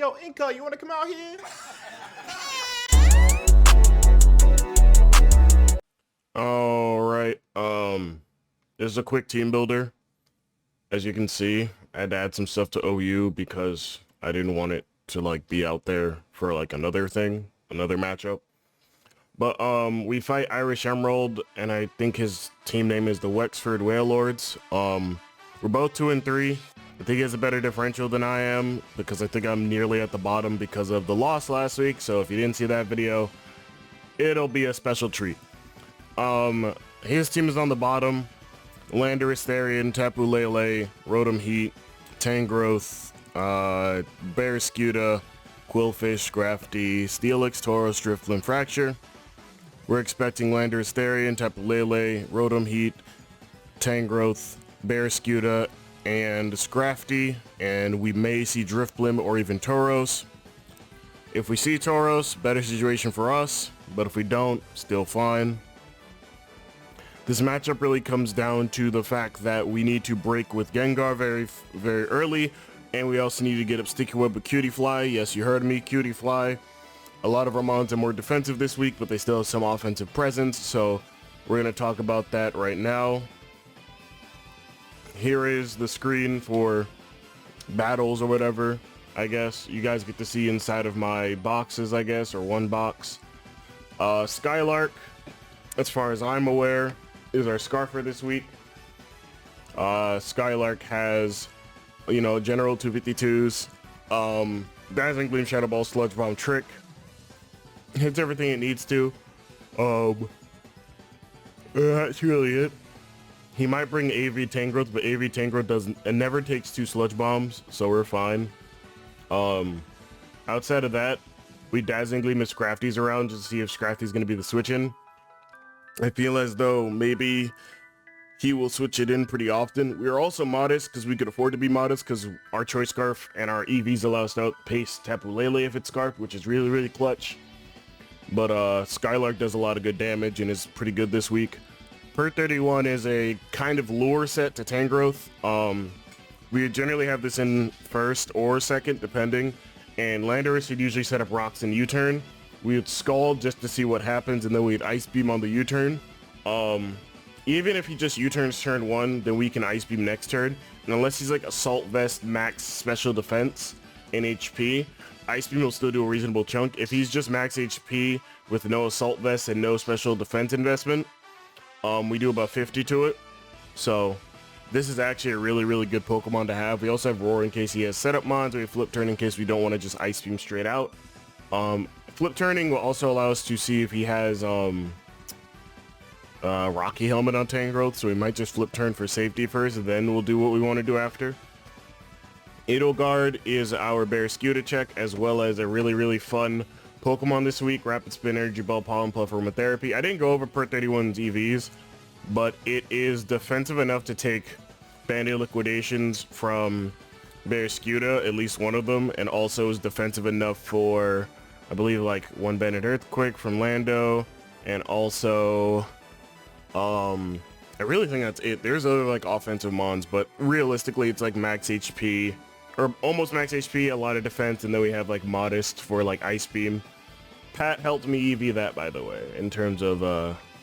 Yo, Inca, you wanna come out here? Alright, this is a quick team builder. As you can see, I had to add some stuff to OU because I didn't want it to like be out there for like another matchup. But we fight IrishEmerald, and I think his team name is the Wexford Wailords. We're both 2 and 3. I think he has a better differential than I am because I think I'm nearly at the bottom because of the loss last week. So if you didn't see that video, it'll be a special treat. His team is on the bottom. Landorus, Therian, Tapu Lele, Rotom Heat, Tangrowth, Barraskewda, Qwilfish, Grafty, Steelix, Tauros, Drifblim, Fracture. We're expecting Landorus, Therian, Tapu Lele, Rotom Heat, Tangrowth, Barraskewda, and Scrafty, and we may see Drifblim or even Tauros. If we see Tauros, better situation for us, but if we don't, still fine. This matchup really comes down to the fact that we need to break with Gengar very early, and we also need to get up Sticky Web with Cutiefly. Yes, you heard me, Cutiefly. A lot of our mons are more defensive this week, but they still have some offensive presence, so we're going to talk about that right now. Here is the screen for battles or whatever, I guess. You guys get to see inside of my boxes, I guess, or one box. Skylark, as far as I'm aware, is our Scarfer this week. Skylark has, you know, general 252s, Dazzling Gleam, Shadow Ball, Sludge Bomb, Trick. Hits everything it needs to. That's really it. He might bring AV Tangrowth, but AV Tangrowth never takes 2 Sludge Bombs, so we're fine. Outside of that, we Dazzling Gleam if Scrafty's around just to see if Scrafty's going to be the switch-in. I feel as though maybe he will switch it in pretty often. We are also modest because we could afford to be modest because our Choice Scarf and our EVs allow us to outpace Tapu Lele if it's Scarf, which is really, really clutch. But Skylark does a lot of good damage and is pretty good this week. Per 31 is a kind of lure set to Tangrowth. We generally have this in first or second, depending. And Landorus would usually set up rocks in U-turn. We would Scald just to see what happens, and then we'd Ice Beam on the U-turn. Even if he just U-turns turn 1, then we can Ice Beam next turn. And unless he's like Assault Vest max special defense in HP, Ice Beam will still do a reasonable chunk. If he's just max HP with no Assault Vest and no special defense investment, we do about 50 to it. So this is actually a really, really good Pokemon to have. We also have Roar in case he has setup mons. We have Flip Turn in case we don't want to just Ice Beam straight out. Flip Turning will also allow us to see if he has Rocky Helmet on Tangrowth, so we might just Flip Turn for safety first, and then we'll do what we want to do after. Edelgard is our Barraskewda check, as well as a really, really fun Pokemon this week, Rapid Spin, Energy Ball, Pollen Puff, Aromatherapy. I didn't go over per 31's EVs, but it is defensive enough to take Band-Aid Liquidations from Barraskewda, at least one of them, and also is defensive enough for, I believe, like 1 Banded Earthquake from Lando, and also, I really think that's it. There's other like offensive mons, but realistically it's like max HP, or almost max HP, a lot of defense, and then we have like modest for like Ice Beam. Pat helped me EV that, by the way, in terms of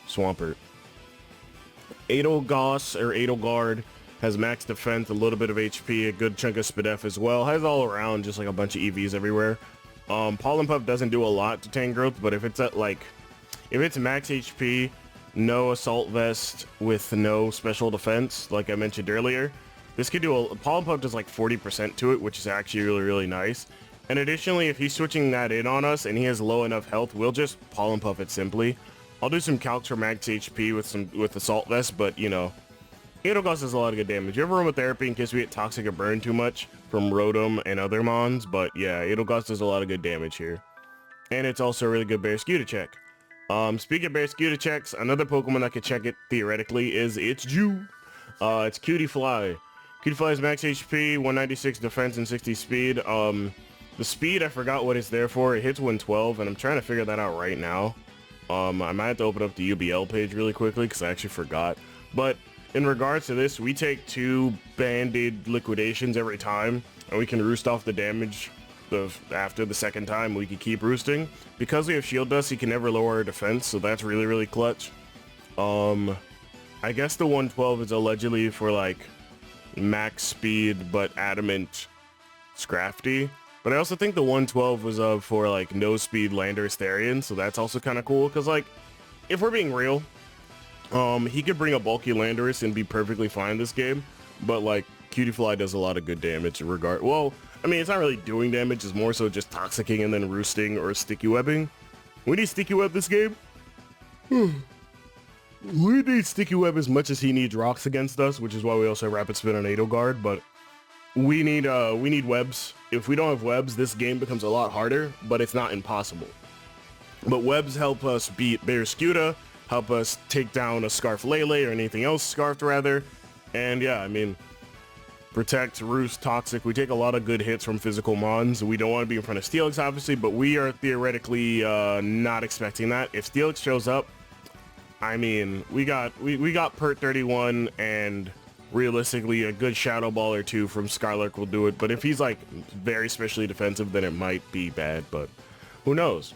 Swampert. Edelgard has max defense, a little bit of HP, a good chunk of Spadef as well. Has all around just like a bunch of EVs everywhere. Pollen Puff doesn't do a lot to Tangrowth, but if it's at like, if it's max HP, no Assault Vest with no special defense, like I mentioned earlier, this could do a Pollen Puff does like 40% to it, which is actually really, really nice. And additionally, if he's switching that in on us and he has low enough health, we'll just Pollen Puff it simply. I'll do some calcs for max HP with Assault Vest, but you know, Edelgard does a lot of good damage. You have Aromatherapy in case we get Toxic or Burn too much from Rotom and other mons, but yeah, Edelgard does a lot of good damage here. And it's also a really good Barraskewda check. Speaking of Barraskewda checks, another Pokemon that could check it theoretically is it's It's Cutiefly. Cutiefly is max HP, 196 defense, and 60 speed. The speed, I forgot what it's there for. It hits 112, and I'm trying to figure that out right now. I might have to open up the UBL page really quickly because I actually forgot. But in regards to this, we take 2 Band-Aid liquidations every time, and we can roost off the damage after the second time, we could keep roosting. Because we have shield dust, he can never lower our defense, so that's really, really clutch. I guess the 112 is allegedly for like max speed but adamant Scrafty. But I also think the 112 was for like no speed Landorus Therian, so that's also kind of cool. Because like, if we're being real, he could bring a bulky Landorus and be perfectly fine this game. But like, Cutiefly does a lot of good damage in regard. Well, I mean, it's not really doing damage. It's more so just toxicking and then roosting or sticky webbing. We need sticky web this game. We need sticky web as much as he needs rocks against us, which is why we also have rapid spin on Edelgard. But we need webs. If we don't have webs, this game becomes a lot harder, but it's not impossible. But webs help us beat Barraskewda, help us take down a Scarf Lele or anything else scarfed rather. And yeah, I mean, protect, roost, toxic. We take a lot of good hits from physical mons. We don't want to be in front of Steelix obviously, but we are theoretically not expecting that. If Steelix shows up, I mean, we got Pert 31 and realistically a good Shadow Ball or two from Skylark will do it. But if he's like very specially defensive, then it might be bad, but who knows?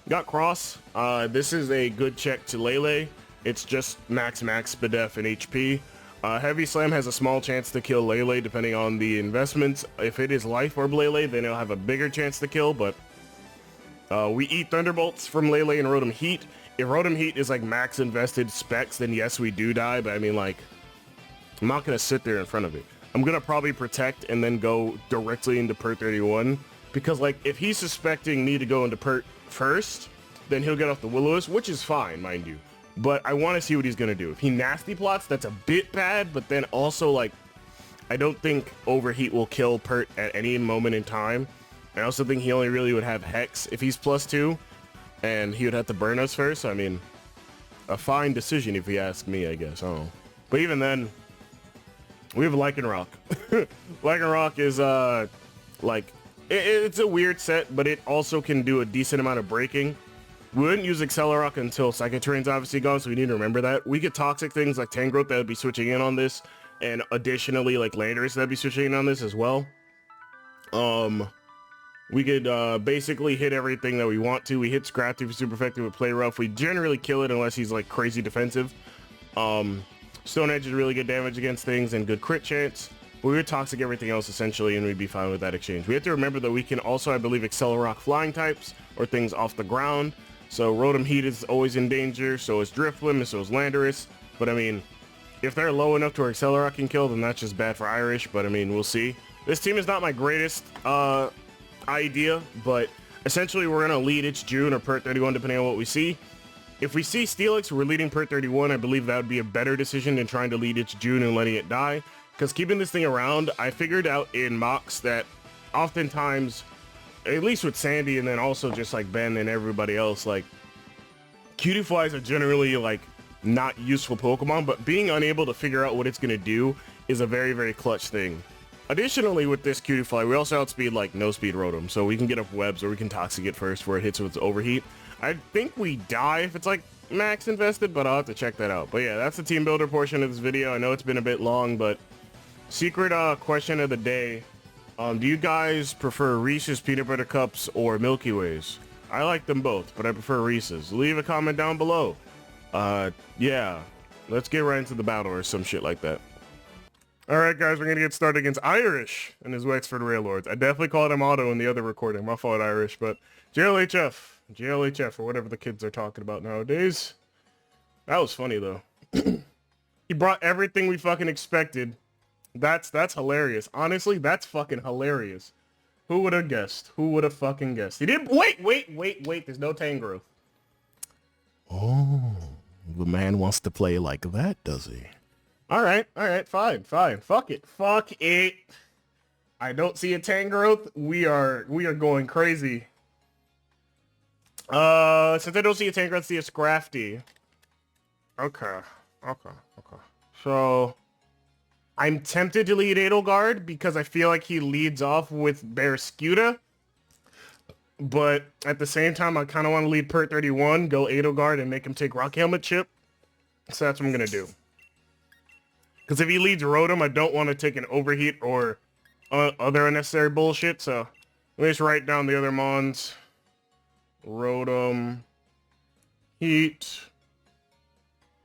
Got Cross. This is a good check to Lele. It's just max Spadef and HP. Heavy Slam has a small chance to kill Lele depending on the investments. If it is Life Orb Lele, then it'll have a bigger chance to kill, but we eat Thunderbolts from Lele and Rotom Heat. If Rotom Heat is like max invested specs, then yes, we do die, but I mean, like, I'm not going to sit there in front of it. I'm going to probably protect and then go directly into Pert 31, because like, if he's suspecting me to go into Pert first, then he'll get off the Will-O-Wisp, which is fine, mind you. But I want to see what he's going to do. If he nasty plots, that's a bit bad, but then also, like, I don't think Overheat will kill Pert at any moment in time. I also think he only really would have Hex if he's +2, and he would have to burn us first. I mean, a fine decision if you ask me, I guess. I don't know. But even then, we have Lycanroc. Lycanroc is, like, it's a weird set, but it also can do a decent amount of breaking. We wouldn't use Accelerock until Psychic Terrain's obviously gone, so we need to remember that. We get toxic things like Tangrowth that would be switching in on this, and additionally like Landorus that would be switching in on this as well. We could basically hit everything that we want to. We hit Scrafty for super effective with Play Rough. We generally kill it unless he's like crazy defensive. Stone Edge is really good damage against things and good crit chance. But we would toxic everything else essentially, and we'd be fine with that exchange. We have to remember that we can also, I believe, Accelerock flying types or things off the ground. So Rotom Heat is always in danger, so is Drifblim, and so is Landorus. But I mean, if they're low enough to where Accelerock can kill, then that's just bad for Irish, but I mean, we'll see. This team is not my greatest idea, but essentially we're going to lead It's June or Pert 31 depending on what we see. If we see Steelix, we're leading Pert 31. I believe that would be a better decision than trying to lead It's June and letting it die. Because keeping this thing around, I figured out in mocks that oftentimes, at least with Sandy and then also just like Ben and everybody else, like Cutieflies are generally like not useful Pokemon, but being unable to figure out what it's going to do is a very, very clutch thing. Additionally, with this Cutiefly, we also outspeed like no speed Rotom, so we can get up webs or we can toxic it first where it hits with Overheat. I think we die if it's like max invested, but I'll have to check that out. But yeah, that's the team builder portion of this video. I know it's been a bit long, but secret question of the day. Do you guys prefer Reese's Peanut Butter Cups or Milky Ways? I like them both, but I prefer Reese's. Leave a comment down below. Yeah, let's get right into the battle or some shit like that. Alright guys, we're gonna get started against Irish and his Wexford Wailords. I definitely called him Auto in the other recording. My fault, Irish, but JLHF, or whatever the kids are talking about nowadays. That was funny though. He brought everything we fucking expected. That's hilarious. Honestly, that's fucking hilarious. Who would have guessed? Who would have fucking guessed? He didn't. Wait. There's no Tangrowth. Oh, the man wants to play like that, does he? All right, fine. Fuck it. I don't see a Tangrowth. We are going crazy. Since I don't see a Tangrowth, see a Scrafty. Okay. So I'm tempted to lead Edelgard because I feel like he leads off with Barraskewda. But at the same time, I kind of want to lead Pert 31, go Edelgard, and make him take Rock Helmet Chip. So that's what I'm going to do. Because if he leads Rotom, I don't want to take an Overheat or other unnecessary bullshit. So Let me just write down the other mons. Rotom, Heat,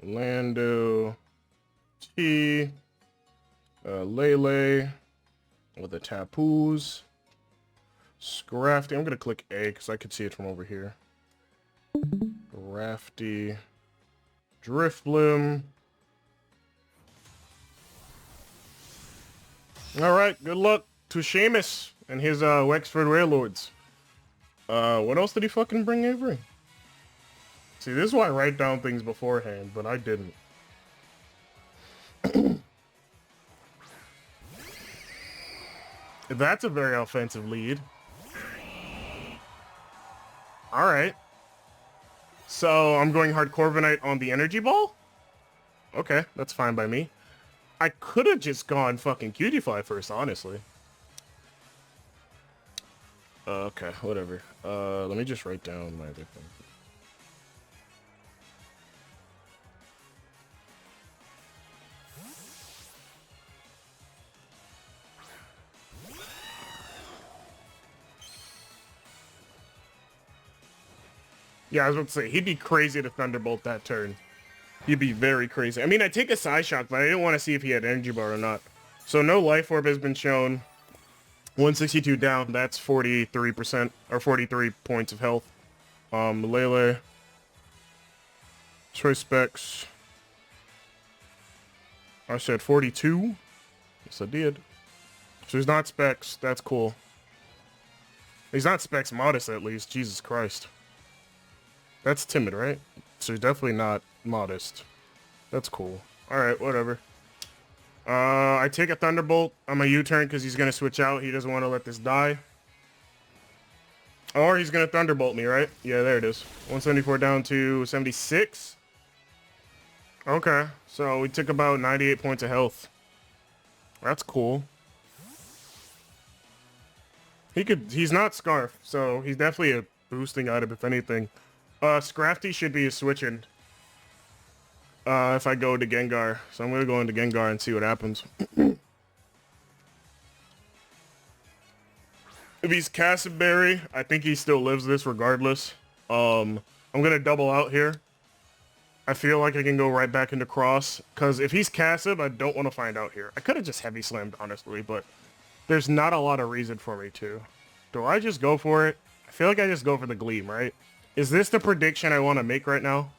Lando, T, Lele, with the Tapoos, Scrafty. I'm gonna click A because I can see it from over here. Rafty, Drifblim. Alright, good luck to Seamus and his Wexford Wailords. What else did he fucking bring, Avery? See, this is why I write down things beforehand, but I didn't. That's a very offensive lead. Alright. So, I'm going hard Corviknight on the energy ball? Okay, that's fine by me. I could have just gone fucking Cutiefly first, honestly. Okay, whatever. Let me just write down my other thing. Yeah, I was about to say, he'd be crazy to Thunderbolt that turn. He'd be very crazy. I mean, I take a Psyshock, but I didn't want to see if he had Energy Bar or not. So no Life Orb has been shown. 162 down, that's 43%, or 43 points of health. Lele. Choice Specs. I said 42. Yes, I did. So he's not Specs, that's cool. He's not Specs Modest, at least. Jesus Christ. That's Timid, right? So he's definitely not Modest. That's cool. Alright, whatever. I take a Thunderbolt on my U-turn because he's going to switch out. He doesn't want to let this die. Or he's going to Thunderbolt me, right? Yeah, there it is. 174 down to 76. Okay, so we took about 98 points of health. That's cool. He's not Scarf, so he's definitely a boosting item, if anything. Scrafty should be a switching. If I go to Gengar. So I'm going to go into Gengar and see what happens. If he's Castleberry, I think he still lives this regardless. I'm going to double out here. I feel like I can go right back into Cross. Because if he's Cassib, I don't want to find out here. I could have just Heavy Slammed, honestly, but there's not a lot of reason for me to. Do I just go for it? I feel like I just go for the Gleam, right? Is this the prediction I want to make right now?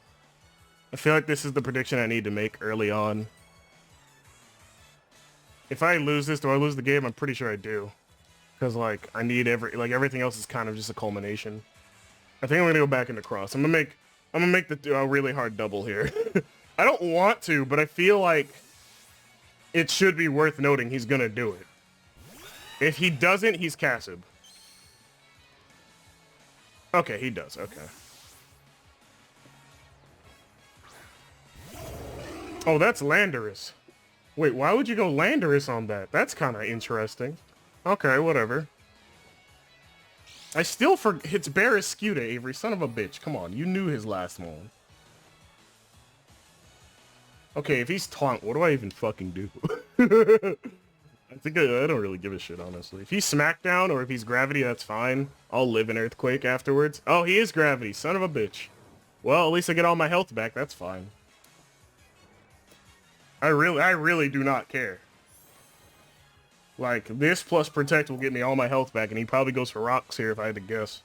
I feel like this is the prediction I need to make early on. If I lose this, do I lose the game? I'm pretty sure I do. Because, like, I need everything else is kind of just a culmination. I think I'm going to go back into Cross. I'm going to make the really hard double here. I don't want to, but I feel like it should be worth noting he's going to do it. If he doesn't, he's Cassib. Okay, he does. Okay. Oh, that's Landorus. Wait, why would you go Landorus on that? That's kind of interesting. Okay, whatever. I still forget. It's Barraskewda, Avery. Son of a bitch. Come on, you knew his last one. Okay, if he's Taunt, what do I even fucking do? I think I don't really give a shit, honestly. If he's Smackdown or if he's Gravity, that's fine. I'll live in Earthquake afterwards. Oh, he is Gravity. Son of a bitch. Well, at least I get all my health back. That's fine. I really do not care. Like, this plus Protect will get me all my health back, and he probably goes for Rocks here if I had to guess.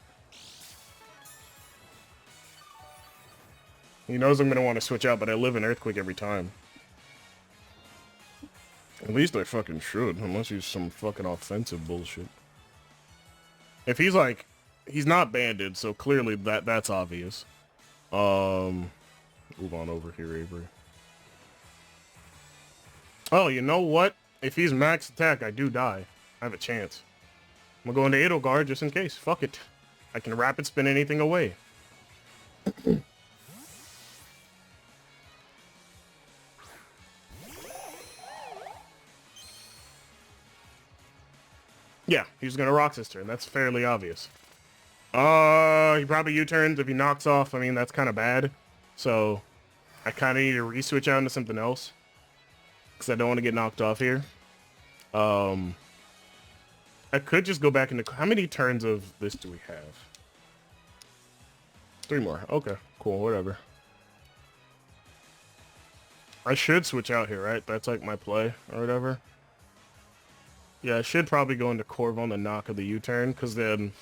He knows I'm going to want to switch out, but I live in Earthquake every time. At least I fucking should, unless he's some fucking offensive bullshit. If he's like, he's not banded, so clearly that's obvious. Move on over here, Avery. Oh, you know what? If he's max attack, I do die. I have a chance. I'm gonna go into Edelgard just in case. Fuck it. I can rapid spin anything away. Yeah, he's gonna Rock his turn. That's fairly obvious. He probably U-turns. If he knocks off, I mean, that's kind of bad. So, I kind of need to re-switch out into something else. Because I don't want to get knocked off here. I could just go back into... How many turns of this do we have? 3 more. Okay, cool, whatever. I should switch out here, right? That's like my play or whatever. Yeah, I should probably go into Corv on the knock of the U-turn, because then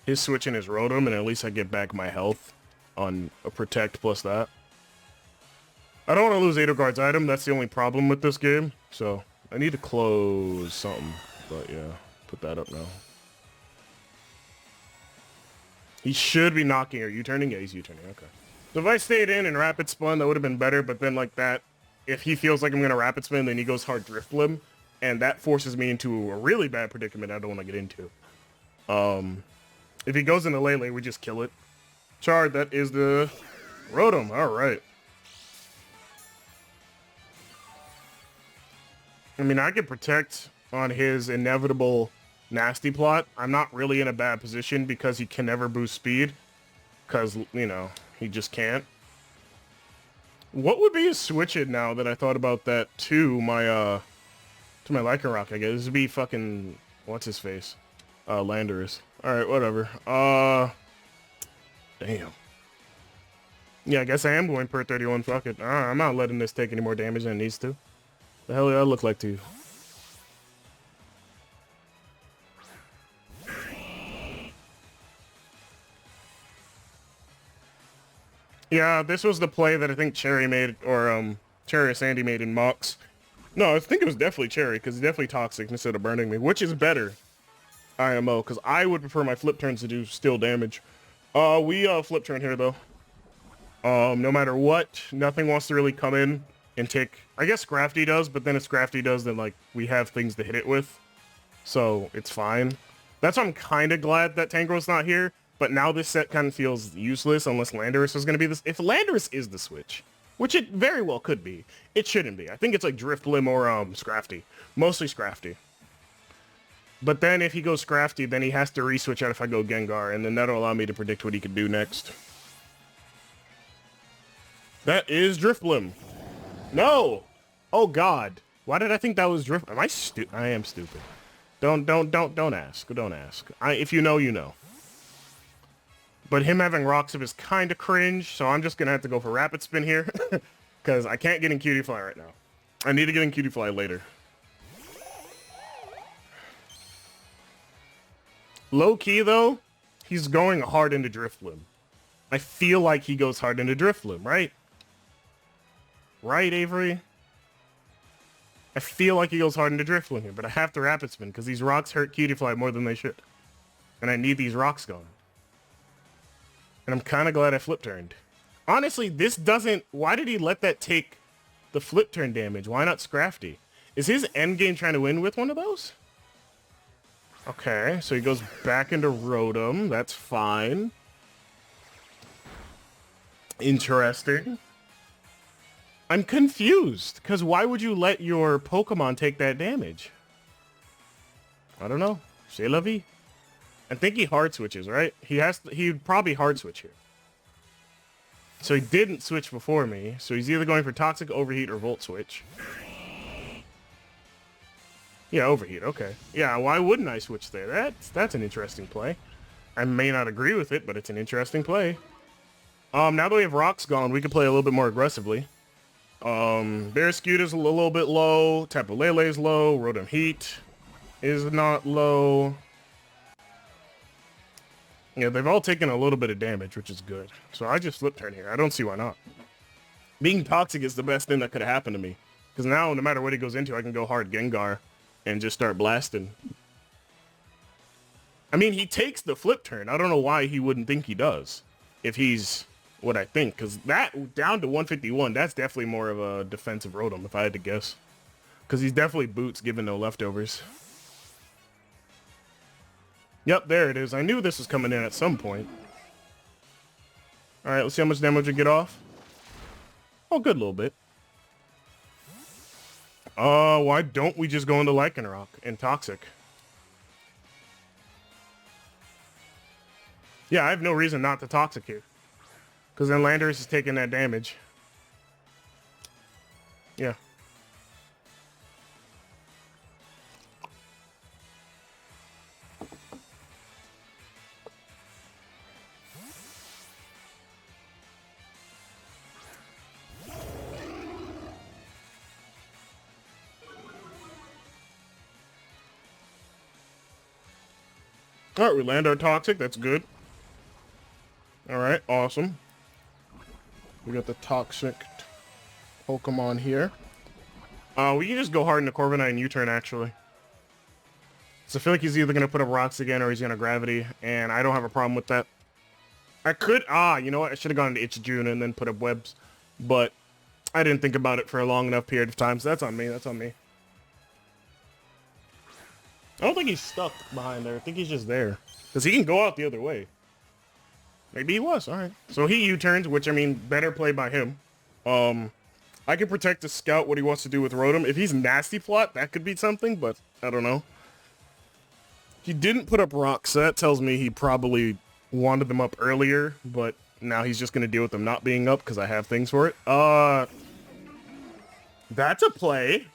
his switching is Rotom, and at least I get back my health on a Protect plus that. I don't want to lose Edelgard's item. That's the only problem with this game. So I need to close something. But yeah, put that up now. He should be knocking or U-turning. Yeah, he's U-turning. Okay. So if I stayed in and Rapid Spun, that would have been better. But then like that, if he feels like I'm going to Rapid Spin, then he goes hard Drift Limb. And that forces me into a really bad predicament I don't want to get into. If he goes into Lele, we just kill it. Chard, that is the Rotom. All right. I mean, I could Protect on his inevitable Nasty Plot. I'm not really in a bad position because he can never boost speed. Because, you know, he just can't. What would be a switch it now that I thought about that to my Lycanroc, I guess? This would be fucking... What's his face? Landorus. Alright, whatever. Damn. Yeah, I guess I am going per 31. Fuck it. I'm not letting this take any more damage than it needs to. The hell do I look like to you? Yeah, this was the play that I think Cherry made, or Cherry or Sandy made in Mox. No, I think it was definitely Cherry, because he's definitely toxic instead of burning me, which is better, IMO, because I would prefer my flip turns to do still damage. We flip turn here, though. No matter what, nothing wants to really come in and take... I guess Scrafty does, but then if Scrafty does, then, like, we have things to hit it with. So, it's fine. That's why I'm kind of glad that Tangro's not here, but now this set kind of feels useless unless Landorus is going to be this... If Landorus is the switch, which it very well could be, it shouldn't be. I think it's like Drift Limb or Scrafty. Mostly Scrafty. But then if he goes Scrafty, then he has to re-switch out if I go Gengar, and then that'll allow me to predict what he could do next. That is Drift Limb. No! Oh god. Why did I think that was Drift... Am I stupid? I am stupid. Don't ask. Don't ask. If you know, you know. But him having Roxif is kind of cringe, so I'm just going to have to go for Rapid Spin here. Because I can't get in Cutiefly right now. I need to get in Cutiefly later. Low-key, though, he's going hard into Drift Limb. I feel like he goes hard into Drift Limb, right? Right, Avery? I feel like he goes hard into Drift Limb here, but I have to Rapid Spin because these rocks hurt Cutiefly more than they should. And I need these rocks gone. And I'm kind of glad I flip turned. Honestly, this doesn't... Why did he let that take the flip turn damage? Why not Scrafty? Is his endgame trying to win with one of those? Okay, so he goes back into Rotom. That's fine. Interesting. I'm confused, because why would you let your Pokemon take that damage? I don't know. C'est la vie. I think he hard switches, right? He'd probably hard switch here. So he didn't switch before me, so he's either going for Toxic, Overheat, or Volt Switch. Yeah, Overheat, okay. Yeah, why wouldn't I switch there? That's an interesting play. I may not agree with it, but it's an interesting play. Now that we have Rocks gone, we can play a little bit more aggressively. Barraskewda's a little bit low, Tapu Lele's low, Rotom Heat is not low. Yeah, they've all taken a little bit of damage, which is good. So I just flip turn here. I don't see why not. Being toxic is the best thing that could have happened to me. Because now, no matter what he goes into, I can go hard Gengar and just start blasting. I mean, he takes the flip turn. I don't know why he wouldn't think he does. If he's what I think. Because that, down to 151, that's definitely more of a defensive Rotom, if I had to guess. Because he's definitely boots, given no leftovers. Yep, there it is. I knew this was coming in at some point. Alright, let's see how much damage we get off. Oh, good little bit. Why don't we just go into Lycanroc and Toxic? Yeah, I have no reason not to Toxic here. Because then Landorus is taking that damage. Yeah. All right, we land our Toxic. That's good. All right, awesome. We got the Toxic Pokemon here. We can just go hard into Corviknight and U-turn, actually. So I feel like he's either going to put up rocks again or he's going to Gravity, and I don't have a problem with that. I could, you know what? I should have gone into IrishEmerald and then put up webs, but I didn't think about it for a long enough period of time, so that's on me. That's on me. I don't think he's stuck behind there. I think he's just there. Because he can go out the other way. Maybe he was. All right. So he U-turns, which, I mean, better play by him. I can protect the Scout what he wants to do with Rotom. If he's Nasty Plot, that could be something, but I don't know. He didn't put up rocks, so that tells me he probably wanted them up earlier, but now he's just going to deal with them not being up because I have things for it. That's a play.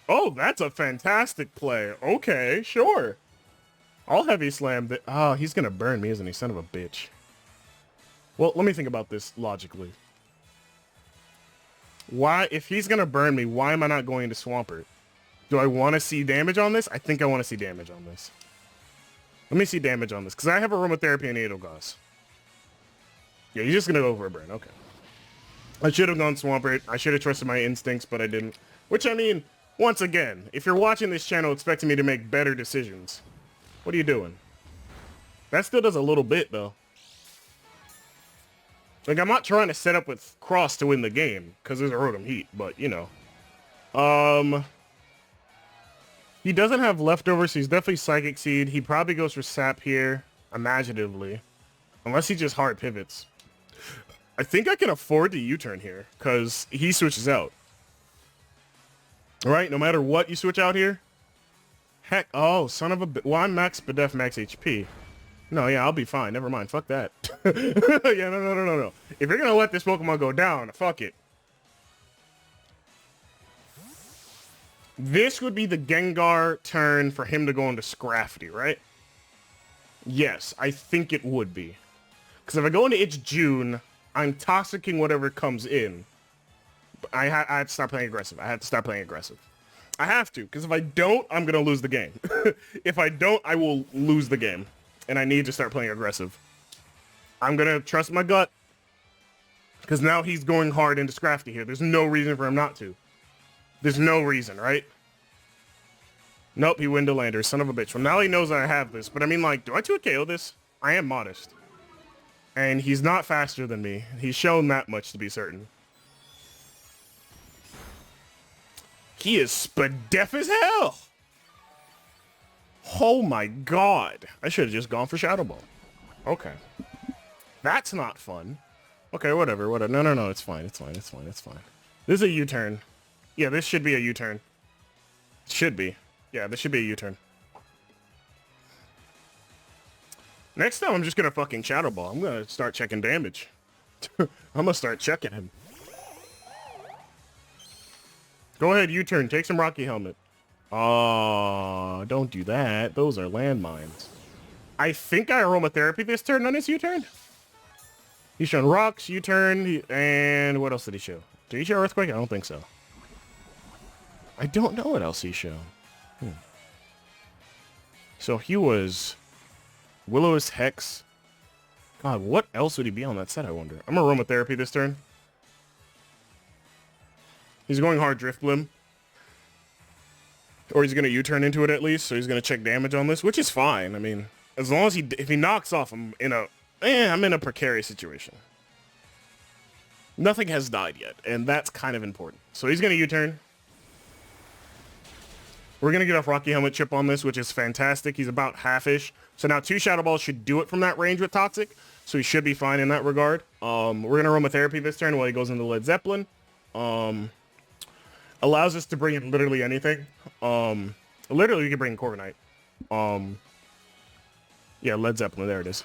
Oh, that's a fantastic play. Okay, sure. I'll Heavy Slam that. Oh, he's going to burn me, isn't he? Son of a bitch. Well, let me think about this logically. Why, if he's going to burn me, why am I not going to Swampert? Do I want to see damage on this? I think I want to see damage on this. Let me see damage on this, because I have Aromatherapy and Edelgauss. Yeah, he's just going to go for a burn. Okay. I should have gone Swampert. I should have trusted my instincts, but I didn't. Which, I mean, once again, if you're watching this channel expecting me to make better decisions, what are you doing? That still does a little bit, though. Like, I'm not trying to set up with Cross to win the game, because there's a Rotom Heat, but, you know. He doesn't have leftovers, so he's definitely Psychic Seed. He probably goes for Sap here, imaginatively. Unless he just hard pivots. I think I can afford to U-turn here, because he switches out. Right? No matter what you switch out here. Heck, oh, son of a... Well, I'm max Bedef, max HP. No, yeah, I'll be fine. Never mind. Fuck that. Yeah, no. If you're going to let this Pokemon go down, fuck it. This would be the Gengar turn for him to go into Scrafty, right? Yes, I think it would be. Because if I go into IrishEmerald, I'm Toxicking whatever comes in. I have to start playing aggressive. I have to start playing aggressive. I have to, because if I don't, I'm going to lose the game. If I don't, I will lose the game. And I need to start playing aggressive. I'm going to trust my gut. Because now he's going hard into Scrafty here. There's no reason for him not to. There's no reason, right? Nope, he Windolander, son of a bitch. Well, now he knows that I have this. But I mean, like, do I 2-KO this? I am modest. And he's not faster than me. He's shown that much to be certain. He is Spadef as hell. Oh my god. I should have just gone for Shadow Ball. Okay. That's not fun. Okay, whatever. No, it's fine. It's fine. This is a U-turn. Yeah, this should be a U-turn. Should be. Yeah, this should be a U-turn. Next time, I'm just gonna fucking Shadow Ball. I'm gonna start checking damage. I'm gonna start checking him. Go ahead, U-turn. Take some Rocky Helmet. Oh, don't do that. Those are landmines. I think I Aromatherapy this turn on his U-turn. He's shown rocks, U-turn, and what else did he show? Did he show Earthquake? I don't think so. I don't know what else he showed. So he was Will-O-Wisp Hex. God, what else would he be on that set, I wonder? I'm Aromatherapy this turn. He's going hard Drift Blim. Or he's going to U-turn into it at least, so he's going to check damage on this, which is fine. I mean, as long as if he knocks off, I'm in a precarious situation. Nothing has died yet, and that's kind of important. So he's going to U-turn. We're going to get off Rocky Helmet Chip on this, which is fantastic. He's about half-ish. So now 2 Shadow Balls should do it from that range with Toxic, so he should be fine in that regard. We're going to Aromatherapy this turn while he goes into Led Zeppelin. Allows us to bring in literally anything. Literally, we can bring in Corviknight. Yeah, Led Zeppelin, there it is.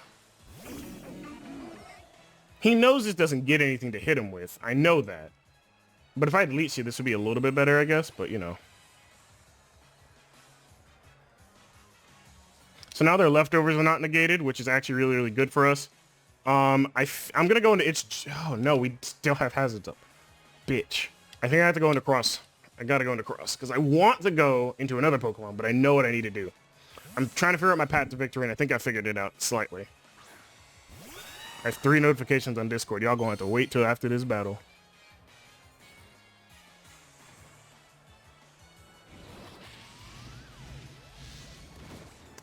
He knows this doesn't get anything to hit him with. I know that. But if I had Leech Seed, this would be a little bit better, I guess. But, you know. So now their leftovers are not negated, which is actually really, really good for us. I'm going to go into Oh, no, we still have Hazards up. Bitch. I think I have to go into Cross. I got to go into Cross. Because I want to go into another Pokemon, but I know what I need to do. I'm trying to figure out my path to victory, and I think I figured it out slightly. I have 3 notifications on Discord. Y'all gonna have to wait till after this battle.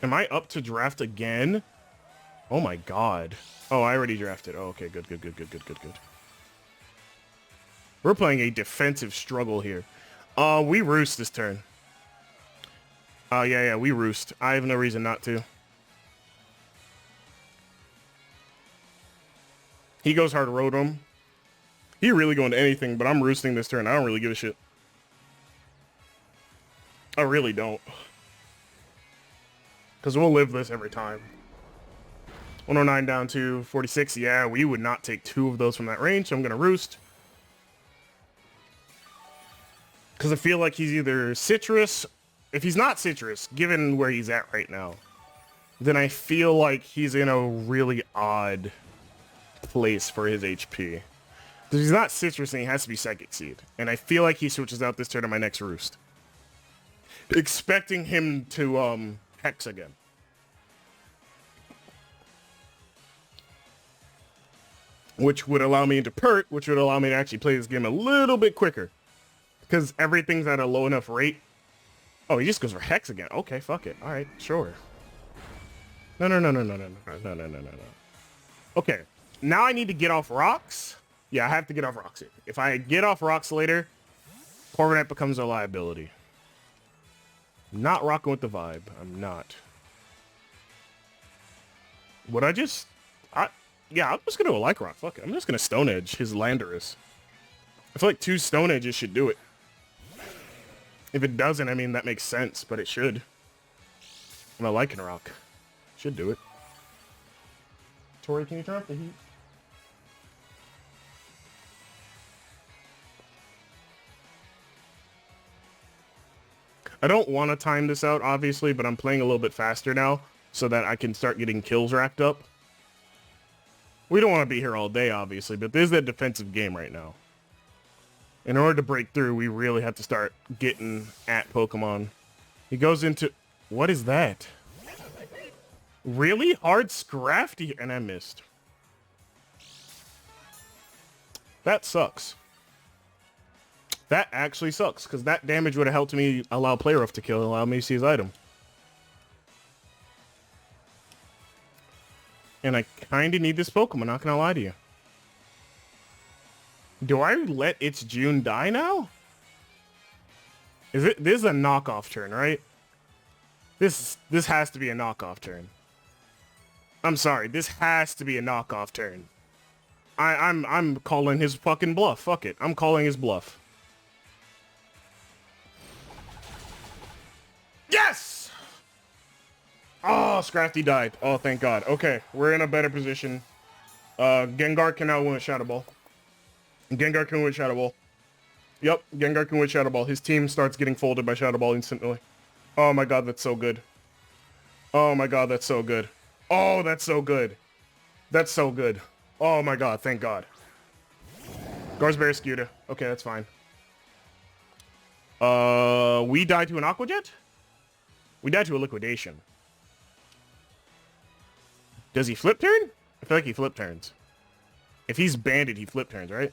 Am I up to draft again? Oh my god. Oh, I already drafted. Oh, okay, good. We're playing a defensive struggle here. We roost this turn. Yeah, we roost. I have no reason not to. He goes hard Rotom. He really going to anything, but I'm roosting this turn. I don't really give a shit. I really don't. Because we'll live this every time. 109 down to 46. Yeah, we would not take 2 of those from that range, so I'm going to roost. Because I feel like he's either citrus. If he's not citrus, given where he's at right now, then I feel like he's in a really odd place for his HP. If he's not citrus, then he has to be Psychic Seed. And I feel like he switches out this turn to my next roost. Expecting him to Hex again. Which would allow me into Pert, which would allow me to actually play this game a little bit quicker. Because everything's at a low enough rate. Oh, he just goes for Hex again. Okay, fuck it. All right, sure. No. Okay, now I need to get off rocks. Yeah, I have to get off rocks here. If I get off rocks later, Corviknight becomes a liability. I'm not rocking with the vibe. I'm not. Would I just... Yeah, I'm just going to go Like Rock. Fuck it. I'm just going to Stone Edge his Landorus. I feel like 2 Stone Edges should do it. If it doesn't, I mean, that makes sense, but it should. I'm a Lycan Rock. Should do it. Tori, can you turn off the heat? I don't want to time this out, obviously, but I'm playing a little bit faster now so that I can start getting kills racked up. We don't want to be here all day, obviously, but this is a defensive game right now. In order to break through, we really have to start getting at Pokemon. He goes into... What is that? Really? Hard Scrafty? And I missed. That sucks. That actually sucks, because that damage would have helped me allow Play Rough to kill and allow me to see his item. And I kind of need this Pokemon, not gonna lie to you. Do I let It's June die now? This is a knockoff turn, right? This has to be a knockoff turn. I'm sorry, this has to be a knockoff turn. I'm calling his fucking bluff. Fuck it. I'm calling his bluff. Yes! Oh, Scrafty died. Oh, thank God. Okay, we're in a better position. Gengar can now win with Shadow Ball. Gengar can win with Shadow Ball. Yep, Gengar can win with Shadow Ball. His team starts getting folded by Shadow Ball instantly. Oh my God, that's so good. Oh my God, that's so good. Oh, that's so good. That's so good. Oh my God, thank God. Gar's Barraskewda. Okay, that's fine. We die to an Aqua Jet? We die to a Liquidation. Does he flip turn? I feel like he flip turns. If he's banded, he flip turns, right?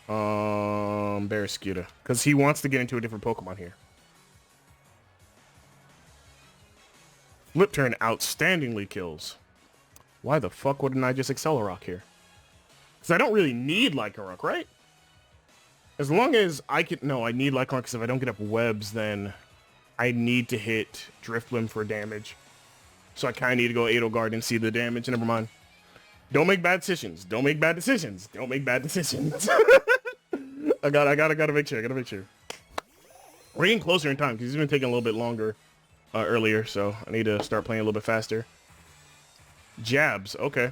Barraskewda. Because he wants to get into a different Pokemon here. Flip turn outstandingly kills. Why the fuck wouldn't I just Accelerock here? Because I don't really need Lycanroc, right? As long as I can... No, I need Lycanroc because if I don't get up webs, then I need to hit Drifblim for damage. So I kind of need to go Edelgard and see the damage. Never mind. Don't make bad decisions. Don't make bad decisions. Don't make bad decisions. I gotta make sure. I gotta make sure. We're getting closer in time because he's been taking a little bit longer earlier, so I need to start playing a little bit faster. Jabs, okay.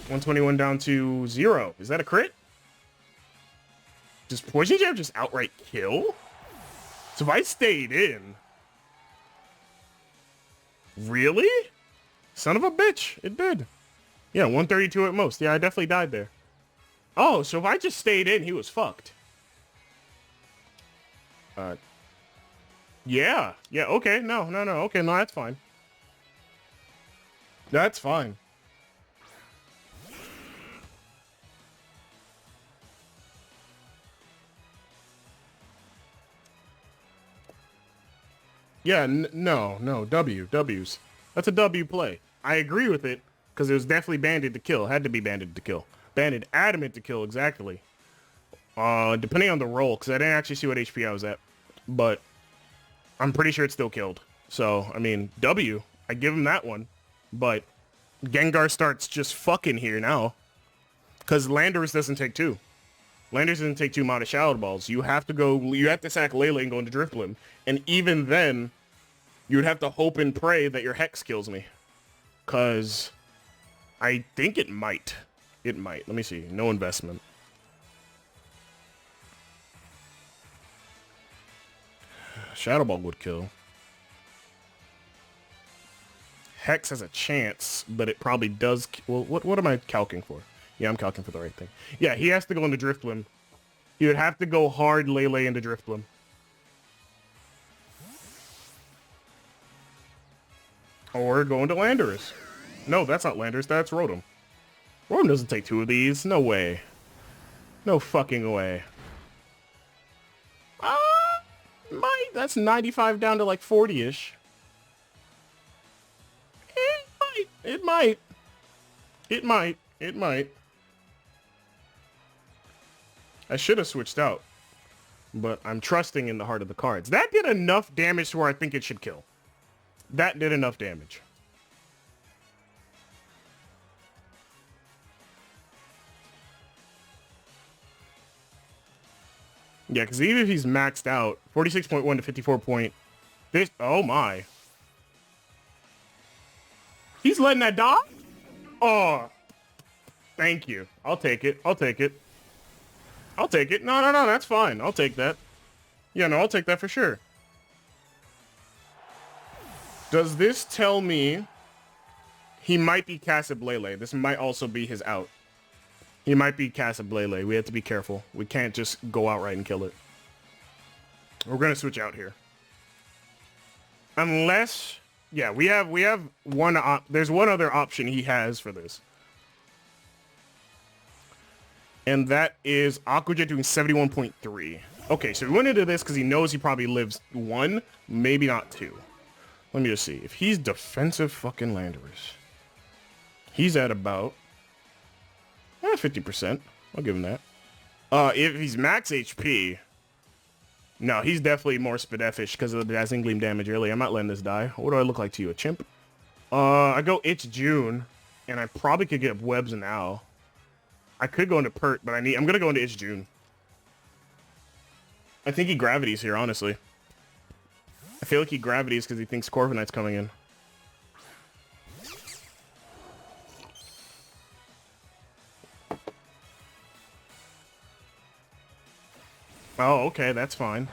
121 down to 0. Is that a crit? Does Poison Jab just outright kill? So if I stayed in... Really? Son of a bitch. It did. Yeah, 132 at most. Yeah, I definitely died there. Oh, so if I just stayed in, he was fucked. Yeah. Yeah. Okay. No. Okay. No, that's fine. That's fine. Yeah. No. W's. That's a W play. I agree with it because it was definitely banded to kill. Had to be banded to kill. Banded adamant to kill. Exactly. Depending on the roll, because I didn't actually see what HP I was at, but I'm pretty sure it still killed. So, I mean, W. I give him that one. But Gengar starts just fucking here now. Because Landorus doesn't take two. Landorus doesn't take two Modest Shadow Balls. You have to sack Lele and go into Drifblim. And even then, you would have to hope and pray that your Hex kills me. Because I think it might. It might. Let me see. No investment. Shadow Ball would kill. Hex has a chance, but it probably does. Well, what am I calcing for? Yeah, I'm calcing for the right thing. Yeah, he has to go into Drifblim. He would have to go hard Lele into Drifblim. Or go into Landorus. No, that's not Landorus. That's Rotom. Rotom doesn't take two of these. No way. No fucking way. Might. That's 95 down to like 40-ish. It might. I should have switched out. But I'm trusting in the heart of the cards. That did enough damage to where I think it should kill. That did enough damage. Yeah, because even if he's maxed out, 46.1 to 54 point. This, oh my. He's letting that die? Oh. Thank you. I'll take it. I'll take it. I'll take it. No, that's fine. I'll take that. Yeah, no, I'll take that for sure. Does this tell me he might be Casablele? This might also be his out. He might be Casablele. We have to be careful. We can't just go outright and kill it. We're going to switch out here. Unless... Yeah, we have one... there's one other option he has for this. And that is Aqua Jet doing 71.3. Okay, so we went into this because he knows he probably lives 1, maybe not 2. Let me just see. If he's defensive fucking Landorus, he's at about 50%. I'll give him that. If he's max HP, no, he's definitely more Spadefish because of the Dazzling Gleam damage earlier. I'm not letting this die. What do I look like to you, a chimp? I go It's June, and I probably could get Webs now. I could go into Pert, but I'm gonna go into It's June. I think he Gravities here, honestly. I feel like he Gravities because he thinks Corviknight's coming in. Oh, okay, that's fine.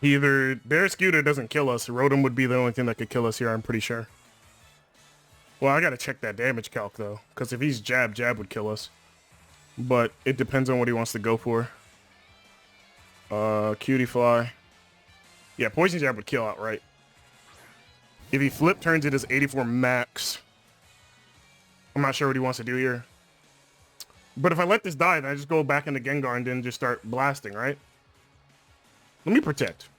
Either Barraskewda doesn't kill us, Rotom would be the only thing that could kill us here, I'm pretty sure. Well, I gotta check that damage calc, though, because if he's Jab would kill us. But it depends on what he wants to go for. Cutiefly. Yeah, Poison Jab would kill outright. If he flip turns it as 84 max. I'm not sure what he wants to do here. But if I let this die, then I just go back into Gengar and then just start blasting, right? Let me protect.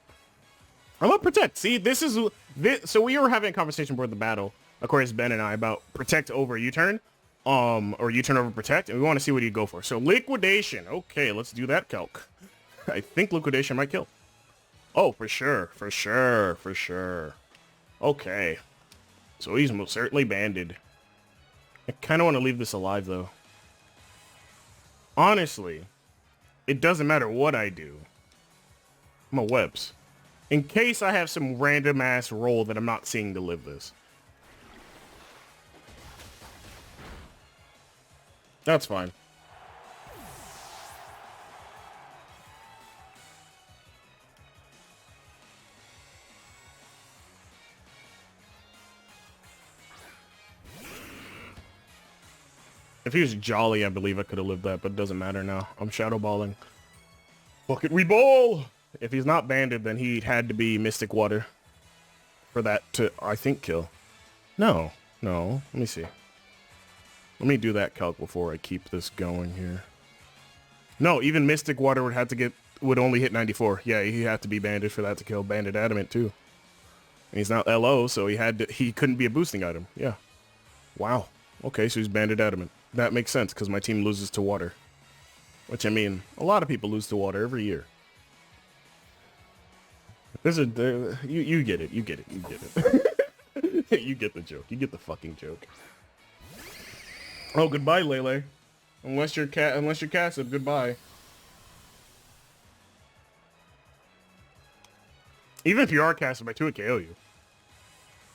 I'm gonna protect. See, this is... so we were having a conversation before the battle, of course, Ben and I, about protect over U-turn. Or U-turn over protect, and we want to see what you go for. So Liquidation. Okay, let's do that calc. I think Liquidation might kill. Oh, for sure. Okay. So he's most certainly banded. I kind of want to leave this alive, though. Honestly, it doesn't matter what I do. I'm a Webs. In case I have some random-ass roll that I'm not seeing to live this. That's fine. If he was Jolly, I believe I could have lived that, but it doesn't matter now. I'm shadow balling. Fuck it, we ball! If he's not banded, then he had to be Mystic Water for that to, I think, kill. No. Let me see. Let me do that calc before I keep this going here. No, even Mystic Water would only hit 94. Yeah, he had to be banded for that to kill. Banded Adamant too. And he's not LO, so he couldn't be a boosting item. Yeah. Wow. Okay, so he's banded Adamant. That makes sense because my team loses to water. Which, I mean, a lot of people lose to water every year. You get it. You get it. You get the joke. You get the fucking joke. Oh, goodbye, Lele. Unless you're Cassib, goodbye. Even if you are Cassib, I 2 KO you.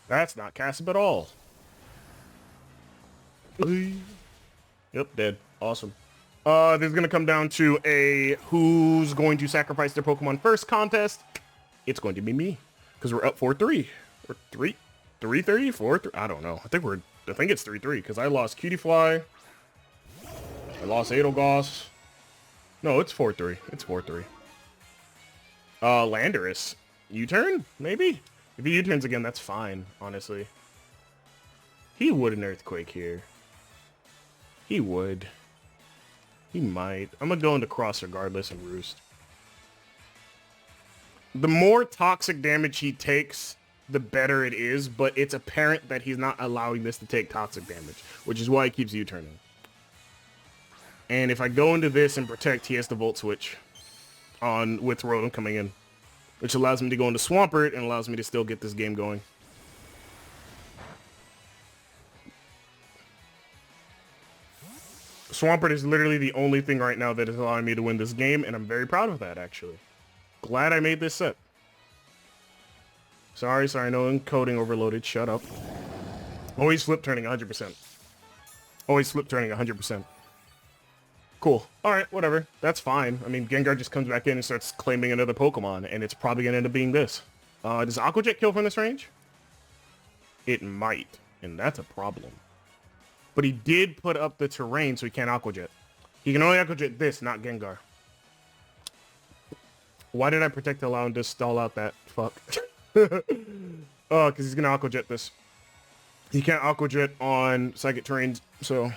That's not Cassib at all. Yep, dead. Awesome. This is gonna come down to a who's going to sacrifice their Pokemon first contest. It's going to be me, because we're up 4-3. Or 3-3, 4-3. I don't know. I think it's 3-3 because I lost Cutiefly. I lost Edelgos. No, it's 4-3. It's 4-3. Landorus. U-turn? Maybe? If he U-turns again, that's fine, honestly. He would an Earthquake here. He would. He might. I'm gonna go into Cross regardless and Roost. The more toxic damage he takes, the better it is, but it's apparent that he's not allowing this to take toxic damage, which is why he keeps U-turning. And if I go into this and protect, he has to Volt Switch with Rotom coming in, which allows me to go into Swampert and allows me to still get this game going. Swampert is literally the only thing right now that is allowing me to win this game, and I'm very proud of that, actually. Glad I made this set. Sorry, no encoding overloaded. Shut up. Always flip turning 100%. Always flip turning 100%. Cool. Alright, whatever. That's fine. I mean, Gengar just comes back in and starts claiming another Pokemon, and it's probably going to end up being this. Does Aqua Jet kill from this range? It might, and that's a problem. But he did put up the terrain, so he can't Aqua Jet. He can only Aqua Jet this, not Gengar. Why did I protect to allow him to stall out that fuck? Oh, because he's going to Aqua Jet this. He can't Aqua Jet on Psychic Terrains, so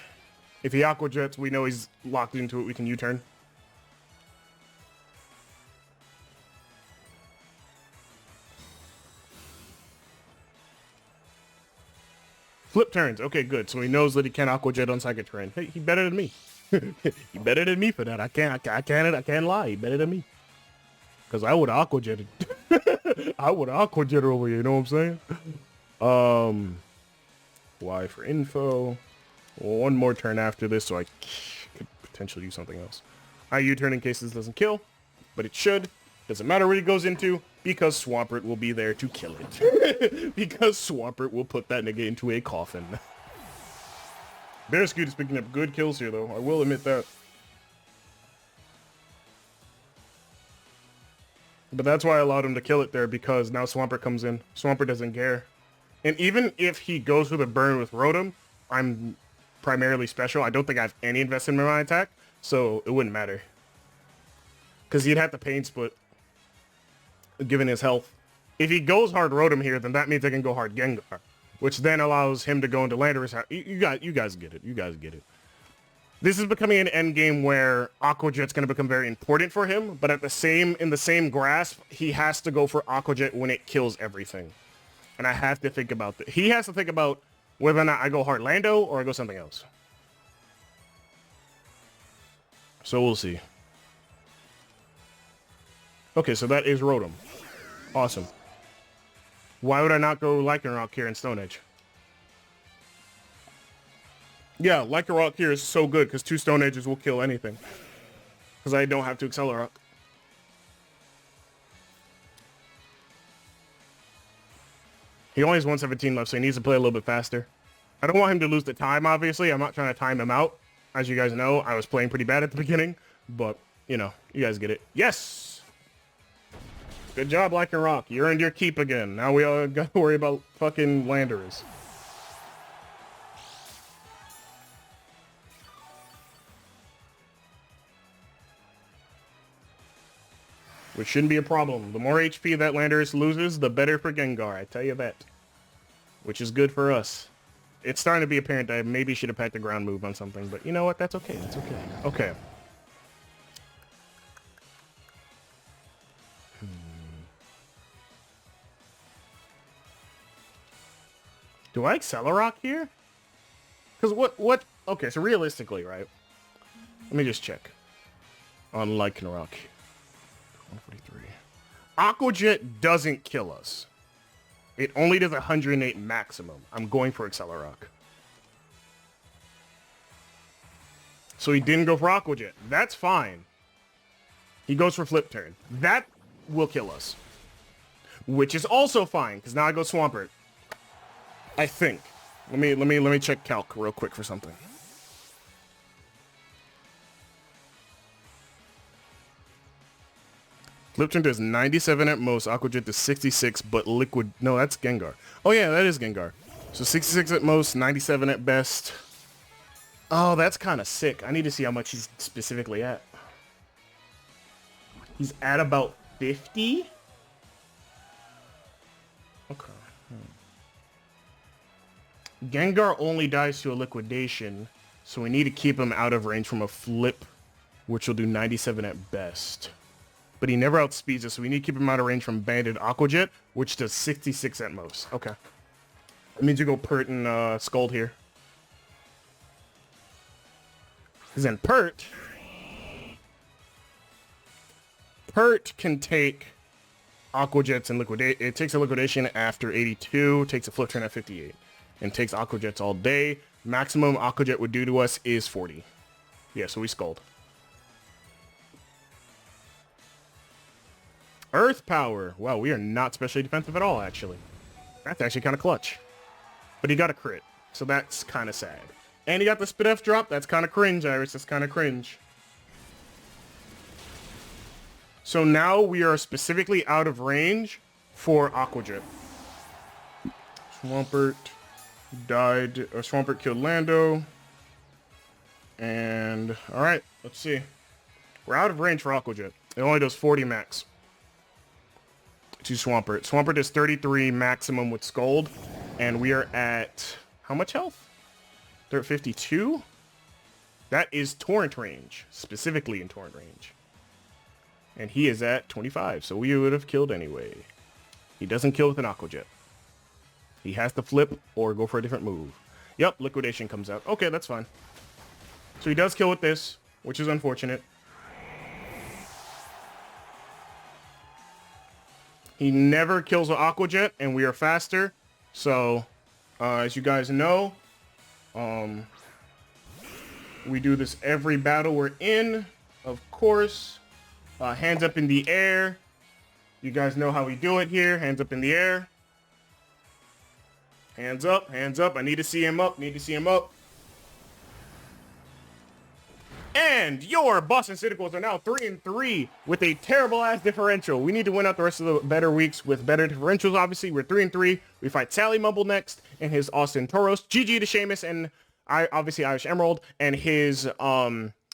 if he Aqua Jets, we know he's locked into it. We can U-turn. Flip turns. Okay, good. So he knows that he can't Aqua Jet on Psychic Terrain. Hey, he better than me. He better than me for that. I can't lie. He better than me. Because I would Aqua Jetted. I would Aqua Jet over here, you know what I'm saying? Y for info. One more turn after this, so I could potentially do something else. I U-turn in case this doesn't kill, but it should. Doesn't matter where he goes into, because Swampert will be there to kill it. Because Swampert will put that nigga into a coffin. Barraskewda is picking up good kills here, though. I will admit that. But that's why I allowed him to kill it there, because now Swampert comes in. Swampert doesn't care. And even if he goes with a burn with Rotom, I'm primarily special. I don't think I have any investment in my attack, so it wouldn't matter. Because he'd have to Pain Split, given his health. If he goes hard Rotom here, then that means I can go hard Gengar, which then allows him to go into Landorus. You guys get it. You guys get it. This is becoming an end game where Aqua Jet's going to become very important for him, but in the same grasp, he has to go for Aqua Jet when it kills everything. And I have to think about that. He has to think about whether or not I go hard Lando or I go something else. So we'll see. Okay, so that is Rotom. Awesome. Why would I not go Lycanroc here in Stone Edge? Yeah, Lycanroc here is so good because 2 Stone Edges will kill anything. Because I don't have to Accelerock. He only has 117 left, so he needs to play a little bit faster. I don't want him to lose the time, obviously. I'm not trying to time him out. As you guys know, I was playing pretty bad at the beginning. But, you know, you guys get it. Yes! Good job, Lycanroc. You earned your keep again. Now we all got to worry about fucking Landorus. which shouldn't be a problem. The more HP that Landorus loses, the better for Gengar, I tell you that. Which is good for us. It's starting to be apparent that I maybe should have packed a ground move on something, but you know what? That's okay. That's okay. Okay. Do I Accelerock here? Because what? Okay, so realistically, right? Let me just check. On Lycanroc. 143. Aqua Jet doesn't kill us. It only does 108 maximum. I'm going for Accelerock. So he didn't go for Aqua Jet. That's fine. He goes for Flip Turn. That will kill us. Which is also fine, because now I go Swampert. I think. Let me check Calc real quick for something. Flip Turn does 97 at most, Aqua Jet does 66, but Liquid... No, that's Gengar. Oh yeah, that is Gengar. So 66 at most, 97 at best. Oh, that's kind of sick. I need to see how much he's specifically at. He's at about 50? Okay. Gengar only dies to a Liquidation, so we need to keep him out of range from a Flip, which will do 97 at best. But he never outspeeds us, so we need to keep him out of range from Banded Aqua Jet, which does 66 at most. Okay. That means you go Pert and Scald here. Because then Pert can take Aqua Jets and Liquidate. It takes a Liquidation after 82, takes a Flip Turn at 58, and takes Aqua Jets all day. Maximum Aqua Jet would do to us is 40. Yeah, so we Scald. Earth Power. Wow, we are not specially defensive at all, actually. That's actually kind of clutch. But he got a crit, so that's kind of sad. And he got the Spit F drop. That's kind of cringe, Iris. That's kind of cringe. So now we are specifically out of range for Aqua Jet. Swampert died, or Swampert killed Lando. And, alright, let's see. We're out of range for Aqua Jet. It only does 40 max. To Swampert. Swampert does 33 maximum with Scald, and we are at how much health? They're at 52? That is Torrent range, specifically in Torrent range. And he is at 25, so we would have killed anyway. He doesn't kill with an Aqua Jet. He has to flip or go for a different move. Yep, Liquidation comes out. Okay, that's fine. So he does kill with this, which is unfortunate. He never kills with Aqua Jet, and we are faster. So, as you guys know, we do this every battle we're in, of course. Hands up in the air. You guys know how we do it here. Hands up in the air. Hands up, hands up. I need to see him up, need to see him up. And your Boston Citadels are now 3-3 with a terrible-ass differential. We need to win out the rest of the better weeks with better differentials, obviously. We're 3-3. We fight Sally Mumble next and his Austin Tauros. GG to Seamus and obviously IrishEmerald and his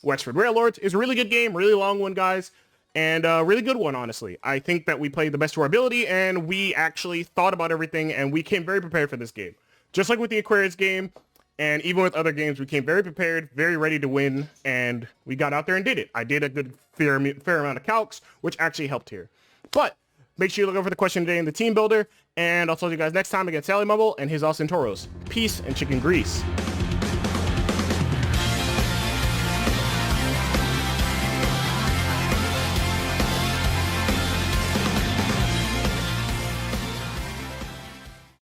Wexford Wailords. It's a really good game, really long one, guys. And a really good one, honestly. I think that we played the best to our ability, and we actually thought about everything, and we came very prepared for this game. Just like with the Aquarius game, and even with other games, we came very prepared, very ready to win, and we got out there and did it. I did a good fair amount of calcs, which actually helped here. But make sure you look over the question today in the team builder, and I'll talk to you guys next time against Sally Mumble and his Austin Tauros. Peace and chicken grease.